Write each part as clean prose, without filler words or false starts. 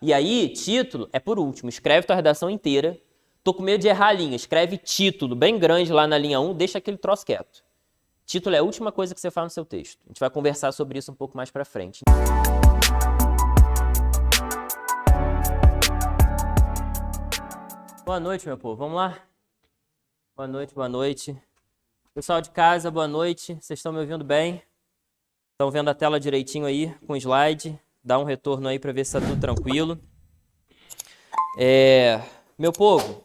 E aí, título é por último. Escreve tua redação inteira. Tô com medo de errar a linha. Escreve título bem grande lá na linha 1, deixa aquele troço quieto. Título é a última coisa que você faz no seu texto. A gente vai conversar sobre isso um pouco mais pra frente. Boa noite, meu povo. Vamos lá? Boa noite, boa noite. Pessoal de casa, boa noite. Vocês estão me ouvindo bem? Estão vendo a tela direitinho aí, com o slide? Dá um retorno aí para ver se está tudo tranquilo. Meu povo,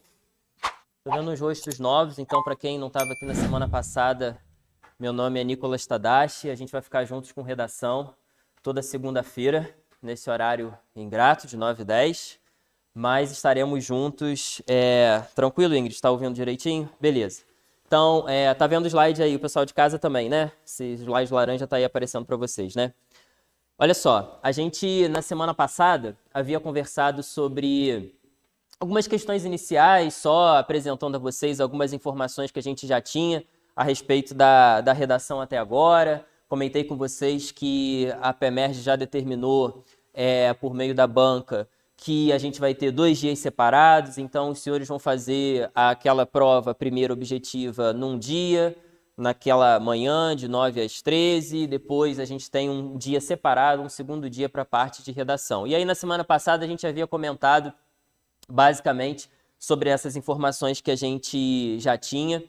estou vendo uns rostos novos, então para quem não estava aqui na semana passada, meu nome é Nicolas Tadashi, a gente vai ficar juntos com redação toda segunda-feira, nesse horário ingrato, de 9h10, mas estaremos juntos. Tranquilo, Ingrid? Está ouvindo direitinho? Beleza. Então, tá vendo o slide aí, o pessoal de casa também, né? Esse slide laranja tá aí aparecendo para vocês, né? Olha só, a gente, na semana passada, havia conversado sobre algumas questões iniciais, só apresentando a vocês algumas informações que a gente já tinha a respeito da redação até agora. Comentei com vocês que a PEMERGE já determinou, por meio da banca, que a gente vai ter 2 dias separados, então os senhores vão fazer aquela prova primeira objetiva num dia, naquela manhã de 9 às 13, depois a gente tem um dia separado, um segundo dia para a parte de redação. E aí na semana passada a gente havia comentado basicamente sobre essas informações que a gente já tinha.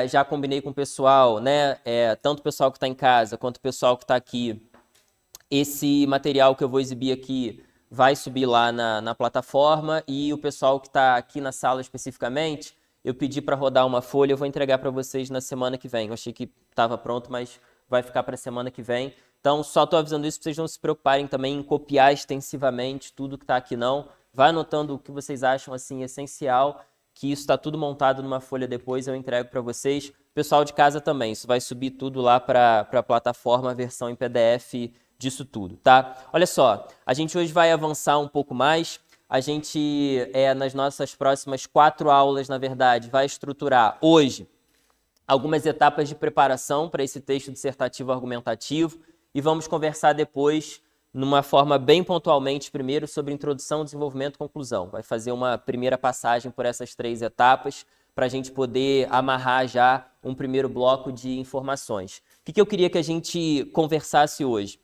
Já combinei com o pessoal, né? Tanto o pessoal que está em casa quanto o pessoal que está aqui. Esse material que eu vou exibir aqui vai subir lá na plataforma, e o pessoal que está aqui na sala especificamente, eu pedi para rodar uma folha, eu vou entregar para vocês na semana que vem. Eu achei que estava pronto, mas vai ficar para a semana que vem. Então, só estou avisando isso para vocês não se preocuparem também em copiar extensivamente tudo que está aqui, não. Vai anotando o que vocês acham assim essencial, que isso está tudo montado numa folha depois, eu entrego para vocês. Pessoal de casa também, isso vai subir tudo lá para a plataforma, a versão em PDF disso tudo, tá? Olha só, a gente hoje vai avançar um pouco mais. A gente, nas nossas próximas 4 aulas, na verdade, vai estruturar hoje algumas etapas de preparação para esse texto dissertativo argumentativo, e vamos conversar depois, numa forma bem pontualmente, primeiro sobre introdução, desenvolvimento e conclusão. Vai fazer uma primeira passagem por essas 3 etapas para a gente poder amarrar já um primeiro bloco de informações. O que eu queria que a gente conversasse hoje?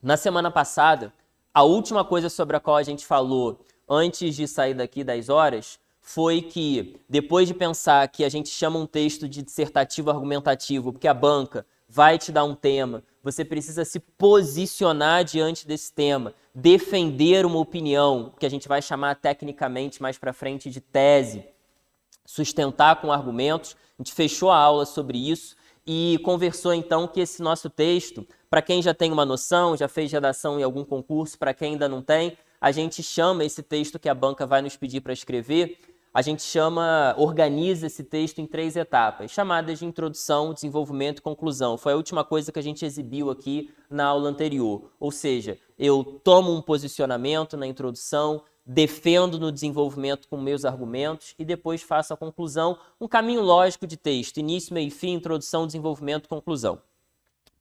Na semana passada, a última coisa sobre a qual a gente falou antes de sair daqui 10 horas foi que, depois de pensar que a gente chama um texto de dissertativo argumentativo porque a banca vai te dar um tema, você precisa se posicionar diante desse tema, defender uma opinião, que a gente vai chamar tecnicamente mais para frente de tese, sustentar com argumentos. A gente fechou a aula sobre isso e conversou então que esse nosso texto, para quem já tem uma noção, já fez redação em algum concurso, para quem ainda não tem, a gente chama esse texto que a banca vai nos pedir para escrever, a gente organiza esse texto em 3 etapas, chamadas de introdução, desenvolvimento e conclusão. Foi a última coisa que a gente exibiu aqui na aula anterior. Ou seja, eu tomo um posicionamento na introdução, defendo no desenvolvimento com meus argumentos e depois faço a conclusão, um caminho lógico de texto, início, meio e fim, introdução, desenvolvimento, conclusão.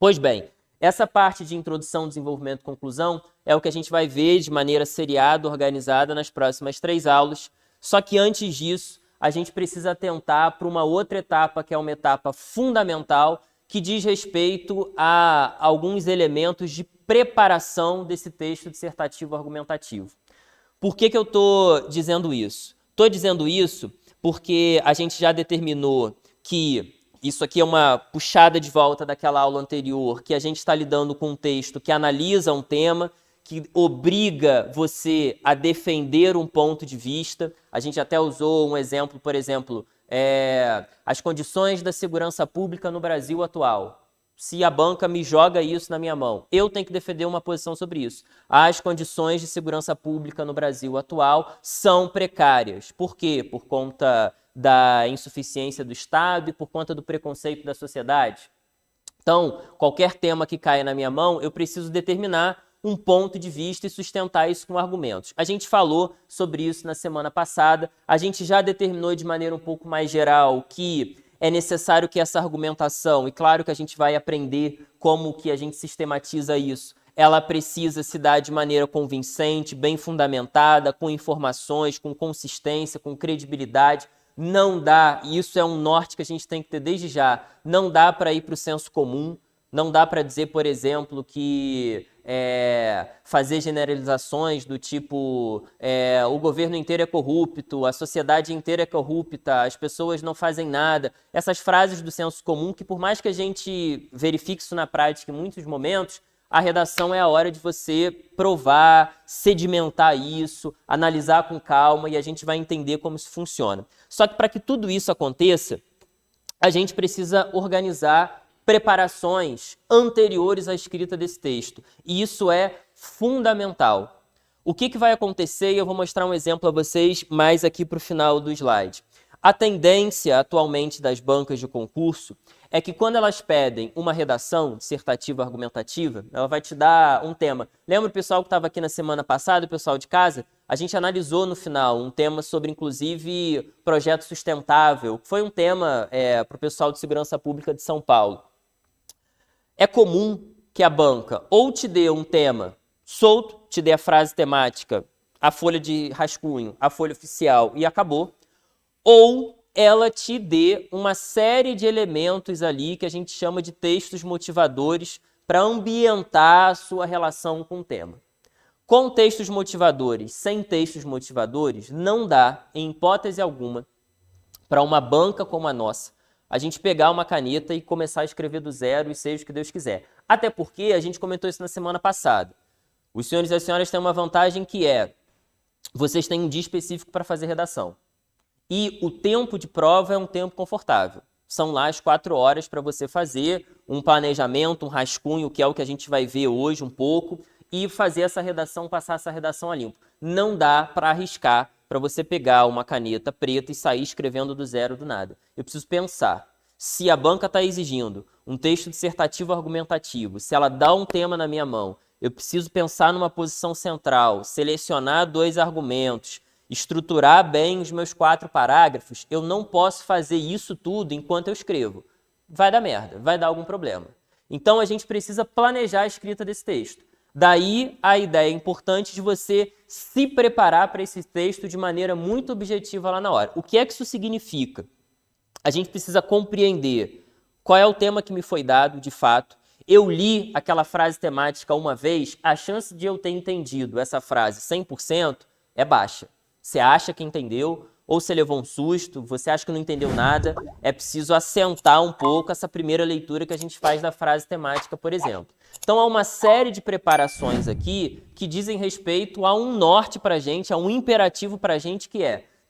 Pois bem, essa parte de introdução, desenvolvimento e conclusão é o que a gente vai ver de maneira seriada, organizada nas próximas 3 aulas. Só que antes disso, a gente precisa atentar para uma outra etapa, que é uma etapa fundamental, que diz respeito a alguns elementos de preparação desse texto dissertativo argumentativo. Por que eu estou dizendo isso? Estou dizendo isso porque a gente já determinou que isso aqui é uma puxada de volta daquela aula anterior, que a gente está lidando com um texto que analisa um tema, que obriga você a defender um ponto de vista. A gente até usou um exemplo, por exemplo, as condições da segurança pública no Brasil atual. Se a banca me joga isso na minha mão, eu tenho que defender uma posição sobre isso. As condições de segurança pública no Brasil atual são precárias. Por quê? Por conta da insuficiência do Estado e por conta do preconceito da sociedade. Então, qualquer tema que caia na minha mão, eu preciso determinar um ponto de vista e sustentar isso com argumentos. A gente falou sobre isso na semana passada, a gente já determinou de maneira um pouco mais geral que é necessário que essa argumentação, e claro que a gente vai aprender como que a gente sistematiza isso, ela precisa se dar de maneira convincente, bem fundamentada, com informações, com consistência, com credibilidade. Não dá, e isso é um norte que a gente tem que ter desde já, não dá para ir para o senso comum, não dá para dizer, por exemplo, que fazer generalizações do tipo o governo inteiro é corrupto, a sociedade inteira é corrupta, as pessoas não fazem nada. Essas frases do senso comum que, por mais que a gente verifique isso na prática em muitos momentos, a redação é a hora de você provar, sedimentar isso, analisar com calma e a gente vai entender como isso funciona. Só que para que tudo isso aconteça, a gente precisa organizar preparações anteriores à escrita desse texto. E isso é fundamental. O que vai acontecer? E eu vou mostrar um exemplo a vocês mais aqui para o final do slide. A tendência atualmente das bancas de concurso é que quando elas pedem uma redação dissertativa argumentativa, ela vai te dar um tema. Lembra o pessoal que estava aqui na semana passada, o pessoal de casa? A gente analisou no final um tema sobre, inclusive, projeto sustentável. Foi um tema para o pessoal de segurança pública de São Paulo. É comum que a banca ou te dê um tema solto, te dê a frase temática, a folha de rascunho, a folha oficial e acabou, ou ela te dê uma série de elementos ali que a gente chama de textos motivadores para ambientar a sua relação com o tema. Com textos motivadores, sem textos motivadores, não dá, em hipótese alguma, para uma banca como a nossa, a gente pegar uma caneta e começar a escrever do zero e seja o que Deus quiser. Até porque a gente comentou isso na semana passada. Os senhores e as senhoras têm uma vantagem que vocês têm um dia específico para fazer redação. E o tempo de prova é um tempo confortável. São lá as 4 horas para você fazer um planejamento, um rascunho, que é o que a gente vai ver hoje um pouco, e fazer essa redação, passar essa redação a limpo. Não dá para arriscar para você pegar uma caneta preta e sair escrevendo do zero do nada. Eu preciso pensar. Se a banca está exigindo um texto dissertativo argumentativo, se ela dá um tema na minha mão, eu preciso pensar numa posição central, selecionar 2 argumentos, estruturar bem os meus 4 parágrafos, eu não posso fazer isso tudo enquanto eu escrevo. Vai dar merda, vai dar algum problema. Então a gente precisa planejar a escrita desse texto. Daí a ideia importante de você se preparar para esse texto de maneira muito objetiva lá na hora. O que é que isso significa? A gente precisa compreender qual é o tema que me foi dado de fato. Eu li aquela frase temática uma vez, a chance de eu ter entendido essa frase 100% é baixa. Você acha que entendeu, ou você levou um susto, você acha que não entendeu nada, é preciso assentar um pouco essa primeira leitura que a gente faz da frase temática, por exemplo. Então, há uma série de preparações aqui que dizem respeito a um norte para a gente, a um imperativo para a gente que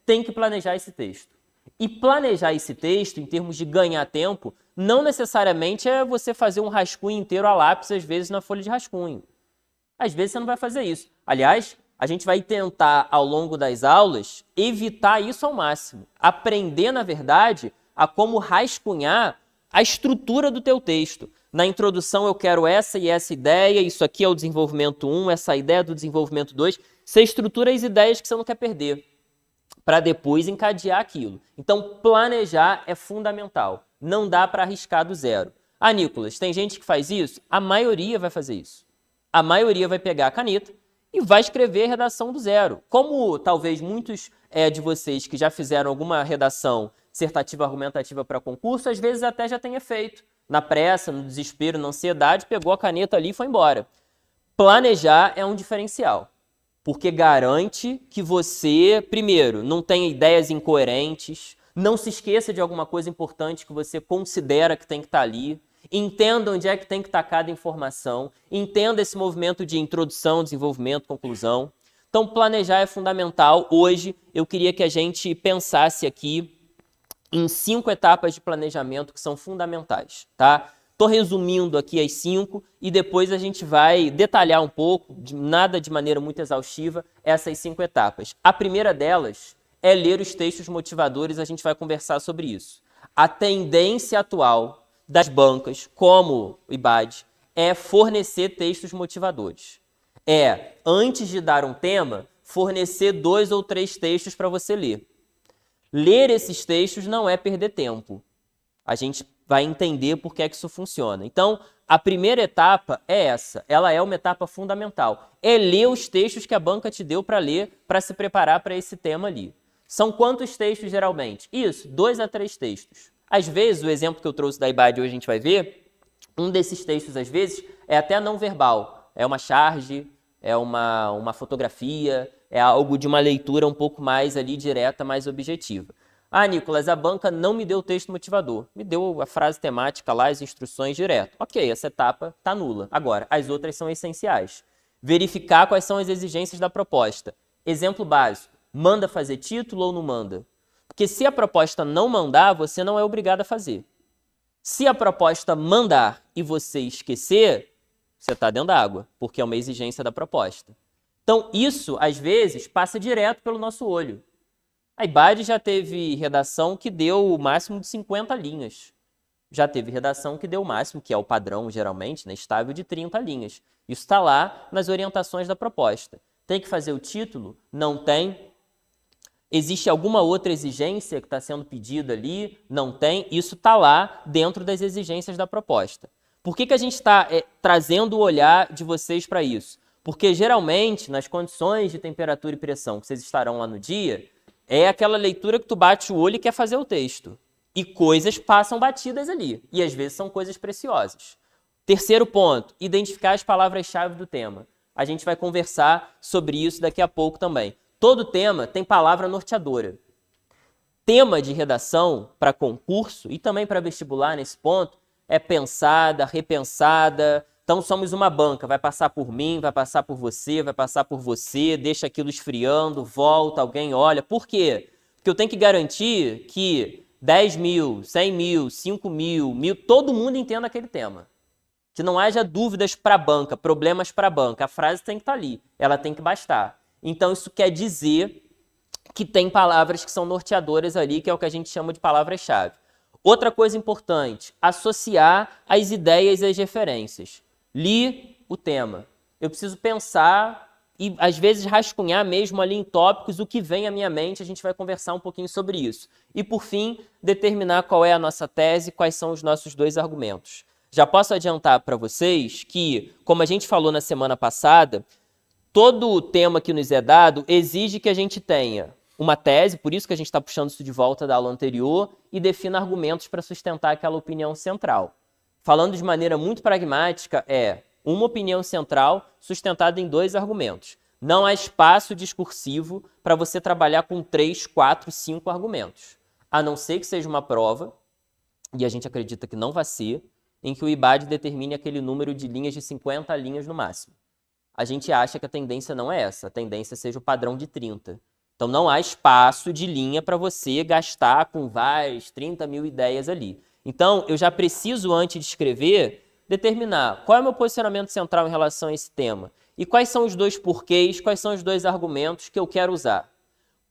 tem que planejar esse texto. E planejar esse texto, em termos de ganhar tempo, não necessariamente é você fazer um rascunho inteiro a lápis, às vezes, na folha de rascunho. Às vezes você não vai fazer isso. Aliás, a gente vai tentar, ao longo das aulas, evitar isso ao máximo. Aprender, na verdade, a como rascunhar a estrutura do teu texto. Na introdução eu quero essa e essa ideia, isso aqui é o desenvolvimento 1, essa ideia do desenvolvimento 2. Você estrutura as ideias que você não quer perder, para depois encadear aquilo. Então, planejar é fundamental. Não dá para arriscar do zero. Ah, Nicolas, tem gente que faz isso? A maioria vai fazer isso. A maioria vai pegar a caneta e vai escrever a redação do zero. Como talvez muitos de vocês que já fizeram alguma redação dissertativa argumentativa para concurso, às vezes até já tenha feito. Na pressa, no desespero, na ansiedade, pegou a caneta ali e foi embora. Planejar é um diferencial, porque garante que você, primeiro, não tenha ideias incoerentes, não se esqueça de alguma coisa importante que você considera que tem que estar ali, entenda onde é que tem que estar cada informação, entenda esse movimento de introdução, desenvolvimento, conclusão. Então, planejar é fundamental. Hoje, eu queria que a gente pensasse aqui em 5 etapas de planejamento que são fundamentais, tá? Estou resumindo aqui as 5 e depois a gente vai detalhar um pouco, nada de maneira muito exaustiva, essas 5 etapas. A primeira delas é ler os textos motivadores, a gente vai conversar sobre isso. A tendência atual das bancas, como o IBAD, é fornecer textos motivadores. Antes de dar um tema, fornecer 2 ou 3 textos para você ler. Ler esses textos não é perder tempo. A gente vai entender por que é que isso funciona. Então, a primeira etapa é essa. Ela é uma etapa fundamental. É ler os textos que a banca te deu para ler, para se preparar para esse tema ali. São quantos textos, geralmente? Isso, 2 a 3 textos. Às vezes, o exemplo que eu trouxe da IBAD hoje a gente vai ver, um desses textos, às vezes, é até não verbal. É uma charge, é uma fotografia, é algo de uma leitura um pouco mais ali direta, mais objetiva. Ah, Nicolas, a banca não me deu o texto motivador. Me deu a frase temática lá, as instruções direto. Ok, essa etapa está nula. Agora, as outras são essenciais. Verificar quais são as exigências da proposta. Exemplo básico. Manda fazer título ou não manda? Porque se a proposta não mandar, você não é obrigado a fazer. Se a proposta mandar e você esquecer, você está dentro da água, porque é uma exigência da proposta. Então, isso, às vezes, passa direto pelo nosso olho. A IBAD já teve redação que deu o máximo de 50 linhas. Já teve redação que deu o máximo, que é o padrão, geralmente, né, estável, de 30 linhas. Isso está lá nas orientações da proposta. Tem que fazer o título? Não tem. Existe alguma outra exigência que está sendo pedida ali? Não tem. Isso está lá dentro das exigências da proposta. Por que a gente está trazendo o olhar de vocês para isso? Porque, geralmente, nas condições de temperatura e pressão que vocês estarão lá no dia, é aquela leitura que tu bate o olho e quer fazer o texto. E coisas passam batidas ali. E, às vezes, são coisas preciosas. Terceiro ponto, identificar as palavras-chave do tema. A gente vai conversar sobre isso daqui a pouco também. Todo tema tem palavra norteadora. Tema de redação para concurso e também para vestibular nesse ponto é pensada, repensada. Então somos uma banca, vai passar por mim, vai passar por você, vai passar por você, deixa aquilo esfriando, volta, alguém olha. Por quê? Porque eu tenho que garantir que 10 mil, 100 mil, 5 mil, 1000, todo mundo entenda aquele tema. Que não haja dúvidas para a banca, problemas para a banca. A frase tem que estar ali, ela tem que bastar. Então, isso quer dizer que tem palavras que são norteadoras ali, que é o que a gente chama de palavras-chave. Outra coisa importante, associar as ideias e as referências. Li o tema. Eu preciso pensar e, às vezes, rascunhar mesmo ali em tópicos o que vem à minha mente. A gente vai conversar um pouquinho sobre isso. E, por fim, determinar qual é a nossa tese, quais são os nossos 2 argumentos. Já posso adiantar para vocês que, como a gente falou na semana passada, todo o tema que nos é dado exige que a gente tenha uma tese, por isso que a gente está puxando isso de volta da aula anterior, e defina argumentos para sustentar aquela opinião central. Falando de maneira muito pragmática, é uma opinião central sustentada em 2 argumentos. Não há espaço discursivo para você trabalhar com 3, 4, 5 argumentos. A não ser que seja uma prova, e a gente acredita que não vai ser, em que o IBAD determine aquele número de linhas de 50 linhas no máximo. A gente acha que a tendência não é essa, a tendência seja o padrão de 30. Então não há espaço de linha para você gastar com várias 30 mil ideias ali. Então eu já preciso, antes de escrever, determinar qual é o meu posicionamento central em relação a esse tema e quais são os 2 porquês, quais são os 2 argumentos que eu quero usar.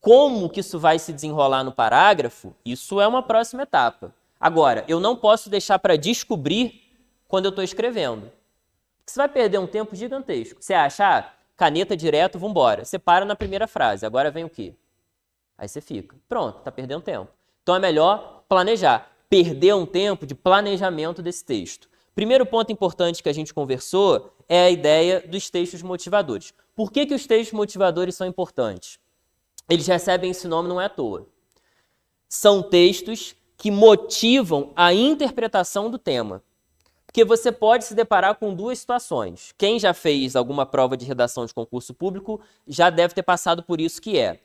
Como que isso vai se desenrolar no parágrafo, isso é uma próxima etapa. Agora, eu não posso deixar para descobrir quando eu estou escrevendo. Você vai perder um tempo gigantesco. Você acha, caneta direto, vambora. Você para na primeira frase, agora vem o quê? Aí você fica. Pronto, está perdendo tempo. Então é melhor planejar. Perder um tempo de planejamento desse texto. Primeiro ponto importante que a gente conversou é a ideia dos textos motivadores. Por que os textos motivadores são importantes? Eles recebem esse nome não é à toa. São textos que motivam a interpretação do tema. Porque você pode se deparar com 2 situações. Quem já fez alguma prova de redação de concurso público já deve ter passado por isso, que é: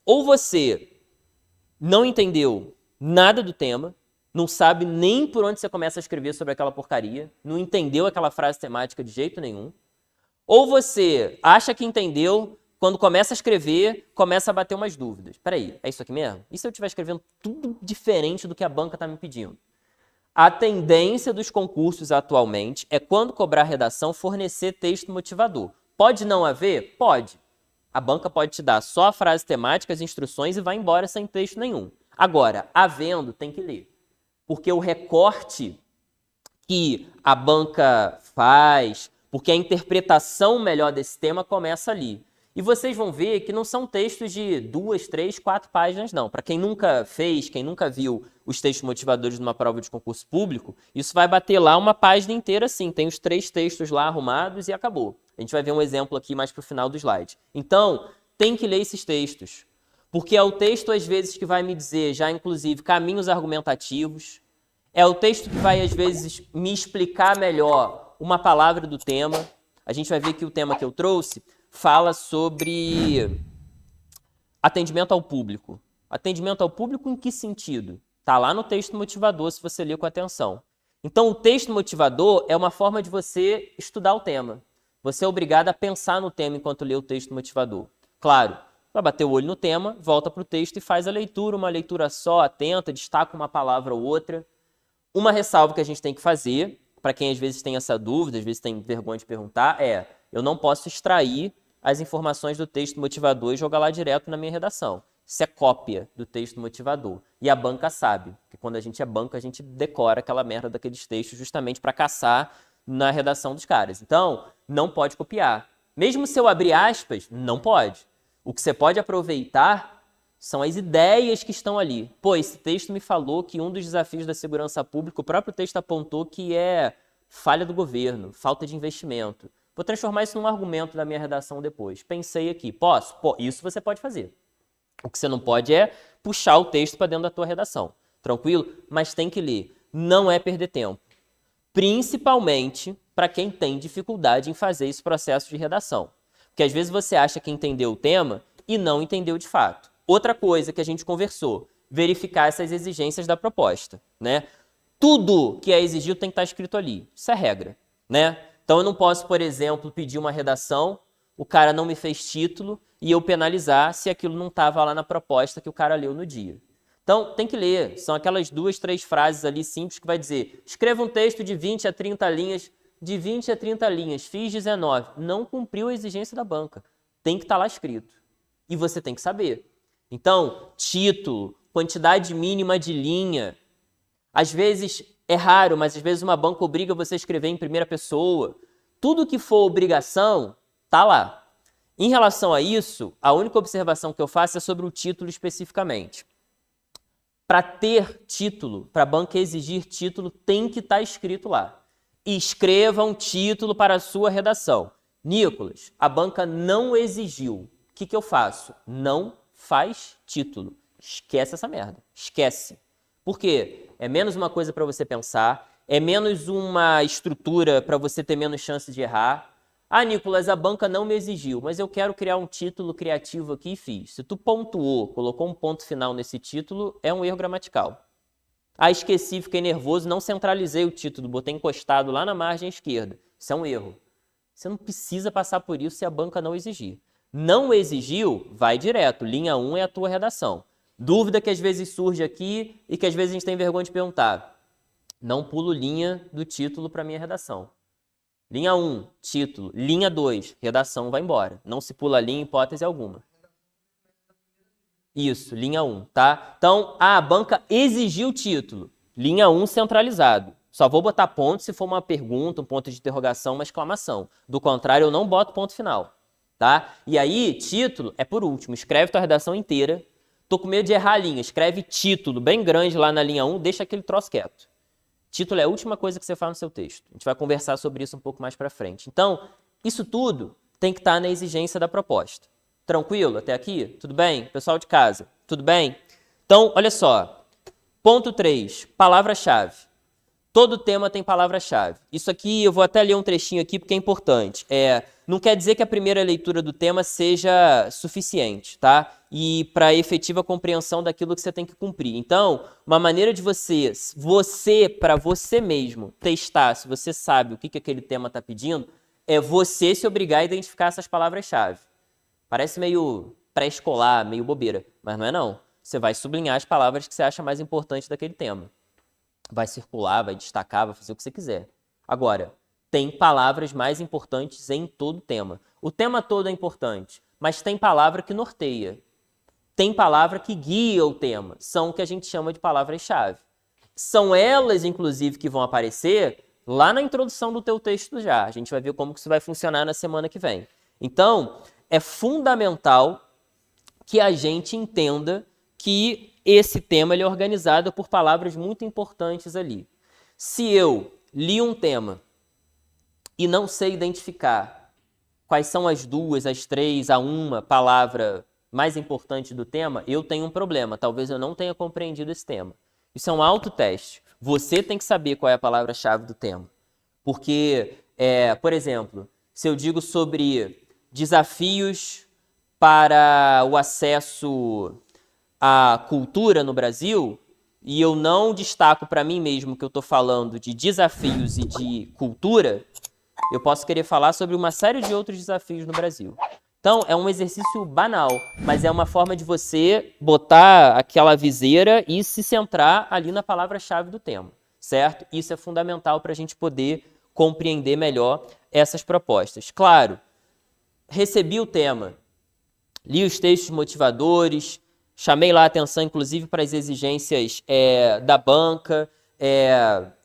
ou você não entendeu nada do tema, não sabe nem por onde você começa a escrever sobre aquela porcaria, não entendeu aquela frase temática de jeito nenhum, ou você acha que entendeu, quando começa a escrever, começa a bater umas dúvidas. Peraí, é isso aqui mesmo? E se eu estiver escrevendo tudo diferente do que a banca está me pedindo? A tendência dos concursos atualmente é, quando cobrar redação, fornecer texto motivador. Pode não haver? Pode. A banca pode te dar só a frase temática, as instruções e vai embora sem texto nenhum. Agora, havendo, tem que ler. Porque o recorte que a banca faz, porque a interpretação melhor desse tema começa ali. E vocês vão ver que não são textos de 2, 3, 4 páginas, não. Para quem nunca fez, quem nunca viu os textos motivadores de uma prova de concurso público, isso vai bater lá uma página inteira, sim. Tem os 3 textos lá arrumados e acabou. A gente vai ver um exemplo aqui mais para o final do slide. Então, tem que ler esses textos. Porque é o texto, às vezes, que vai me dizer, já inclusive, caminhos argumentativos. É o texto que vai, às vezes, me explicar melhor uma palavra do tema. A gente vai ver que o tema que eu trouxe fala sobre atendimento ao público. Atendimento ao público em que sentido? Está lá no texto motivador, se você ler com atenção. Então, o texto motivador é uma forma de você estudar o tema. Você é obrigado a pensar no tema enquanto lê o texto motivador. Claro, vai bater o olho no tema, volta para o texto e faz a leitura, uma leitura só, atenta, destaca uma palavra ou outra. Uma ressalva que a gente tem que fazer, para quem às vezes tem essa dúvida, às vezes tem vergonha de perguntar, eu não posso extrair as informações do texto motivador e jogar lá direto na minha redação. Isso é cópia do texto motivador. E a banca sabe, porque quando a gente é banca, a gente decora aquela merda daqueles textos justamente para caçar na redação dos caras. Então, não pode copiar. Mesmo se eu abrir aspas, não pode. O que você pode aproveitar são as ideias que estão ali. Pô, esse texto me falou que um dos desafios da segurança pública, o próprio texto apontou que é falha do governo, falta de investimento. Vou transformar isso num argumento da minha redação depois. Pensei aqui, posso? Pô, isso você pode fazer. O que você não pode é puxar o texto para dentro da tua redação. Tranquilo? Mas tem que ler. Não é perder tempo. Principalmente para quem tem dificuldade em fazer esse processo de redação. Porque às vezes você acha que entendeu o tema e não entendeu de fato. Outra coisa que a gente conversou, verificar essas exigências da proposta, né? Tudo que é exigido tem que estar escrito ali. Isso é regra, né? Então eu não posso, por exemplo, pedir uma redação, o cara não me fez título e eu penalizar se aquilo não estava lá na proposta que o cara leu no dia. Então tem que ler, são aquelas 2, 3 frases ali simples que vai dizer, escreva um texto de 20 a 30 linhas, de 20 a 30 linhas, fiz 19, não cumpriu a exigência da banca. Tem que estar lá escrito. E você tem que saber. Então, título, quantidade mínima de linha. Às vezes é raro, mas às vezes uma banca obriga você a escrever em primeira pessoa. Tudo que for obrigação, tá lá. Em relação a isso, a única observação que eu faço é sobre o título especificamente. Para ter título, para a banca exigir título, tem que estar escrito lá. Escreva um título para a sua redação. Nicolas, a banca não exigiu. O que eu faço? Não faz título. Esquece essa merda. Esquece. Por quê? É menos uma coisa para você pensar, é menos uma estrutura para você ter menos chance de errar. Ah, Nicolas, a banca não me exigiu, mas eu quero criar um título criativo aqui e fiz. Se tu pontuou, colocou um ponto final nesse título, é um erro gramatical. Ah, esqueci, fiquei nervoso, não centralizei o título, botei encostado lá na margem esquerda. Isso é um erro. Você não precisa passar por isso se a banca não exigir. Não exigiu, vai direto. Linha 1 é a tua redação. Dúvida que às vezes surge aqui e que às vezes a gente tem vergonha de perguntar. Não pulo linha do título para minha redação. Linha 1, título. Linha 2, redação, vai embora. Não se pula linha em hipótese alguma. Isso, linha 1, tá? Então, a banca exigiu o título. Linha 1 centralizado. Só vou botar ponto se for uma pergunta, um ponto de interrogação, uma exclamação. Do contrário, eu não boto ponto final, tá? E aí, título é por último. Escreve tua redação inteira. Tô com medo de errar a linha. Escreve título bem grande lá na linha 1, deixa aquele troço quieto. Título é a última coisa que você faz no seu texto. A gente vai conversar sobre isso um pouco mais para frente. Então, isso tudo tem que estar na exigência da proposta. Tranquilo até aqui? Tudo bem? Pessoal de casa, tudo bem? Então, olha só. Ponto 3, palavra-chave. Todo tema tem palavra-chave. Isso aqui, eu vou até ler um trechinho aqui porque é importante. Não quer dizer que a primeira leitura do tema seja suficiente, tá? E para efetiva compreensão daquilo que você tem que cumprir. Então, uma maneira de você para você mesmo, testar se você sabe o que aquele tema está pedindo, é você se obrigar a identificar essas palavras-chave. Parece meio pré-escolar, meio bobeira, mas não é não. Você vai sublinhar as palavras que você acha mais importantes daquele tema. Vai circular, vai destacar, vai fazer o que você quiser. Agora, tem palavras mais importantes em todo tema. O tema todo é importante, mas tem palavra que norteia. Tem palavra que guia o tema. São o que a gente chama de palavras-chave. São elas, inclusive, que vão aparecer lá na introdução do teu texto já. A gente vai ver como que isso vai funcionar na semana que vem. Então, é fundamental que a gente entenda que esse tema ele é organizado por palavras muito importantes ali. Se eu li um tema e não sei identificar quais são as duas, as três, a uma palavra mais importante do tema, eu tenho um problema. Talvez eu não tenha compreendido esse tema. Isso é um autoteste. Você tem que saber qual é a palavra-chave do tema. Porque, por exemplo, se eu digo sobre desafios para o acesso à cultura no Brasil, e eu não destaco para mim mesmo que eu estou falando de desafios e de cultura, eu posso querer falar sobre uma série de outros desafios no Brasil. Então, é um exercício banal, mas é uma forma de você botar aquela viseira e se centrar ali na palavra-chave do tema, certo? Isso é fundamental para a gente poder compreender melhor essas propostas. Claro, recebi o tema, li os textos motivadores, chamei lá a atenção, inclusive, para as exigências da banca,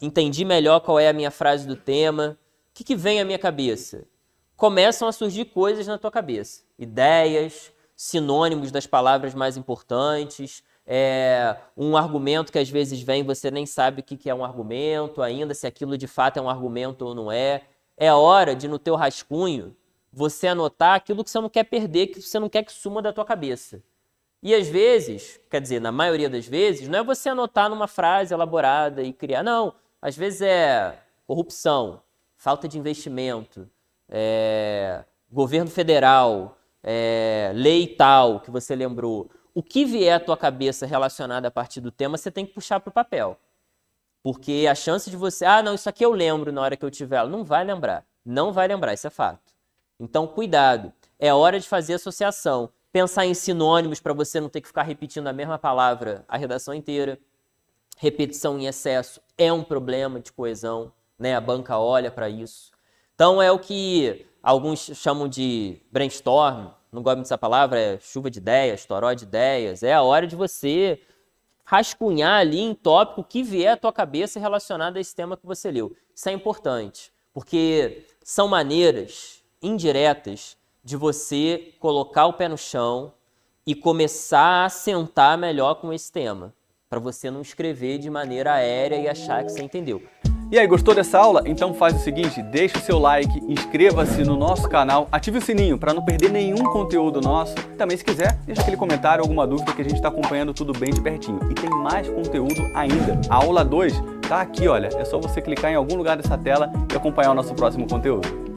entendi melhor qual é a minha frase do tema. O que vem à minha cabeça? Começam a surgir coisas na tua cabeça. Ideias, sinônimos das palavras mais importantes, um argumento que às vezes vem, você nem sabe o que é um argumento ainda, se aquilo de fato é um argumento ou não é. É hora de, no teu rascunho, você anotar aquilo que você não quer perder, que você não quer que suma da tua cabeça. E às vezes, quer dizer, na maioria das vezes, não é você anotar numa frase elaborada e criar. Não, às vezes é corrupção, falta de investimento, governo federal, lei tal que você lembrou. O que vier à tua cabeça relacionado a partir do tema, você tem que puxar para o papel. Porque a chance de você... não, isso aqui eu lembro na hora que eu tiver. Não vai lembrar. Não vai lembrar, isso é fato. Então, cuidado. É hora de fazer associação. Pensar em sinônimos para você não ter que ficar repetindo a mesma palavra a redação inteira. Repetição em excesso é um problema de coesão, né? A banca olha para isso. Então, é o que alguns chamam de brainstorm, não gosto muito dessa palavra, é chuva de ideias, toró de ideias. É a hora de você rascunhar ali em tópico o que vier à tua cabeça relacionado a esse tema que você leu. Isso é importante, porque são maneiras indiretas de você colocar o pé no chão e começar a sentar melhor com esse tema, para você não escrever de maneira aérea e achar que você entendeu. E aí, gostou dessa aula? Então faz o seguinte, deixa o seu like, inscreva-se no nosso canal, ative o sininho para não perder nenhum conteúdo nosso. Também, se quiser, deixa aquele comentário, alguma dúvida, que a gente está acompanhando tudo bem de pertinho. E tem mais conteúdo ainda. A aula 2 tá aqui, olha, é só você clicar em algum lugar dessa tela e acompanhar o nosso próximo conteúdo.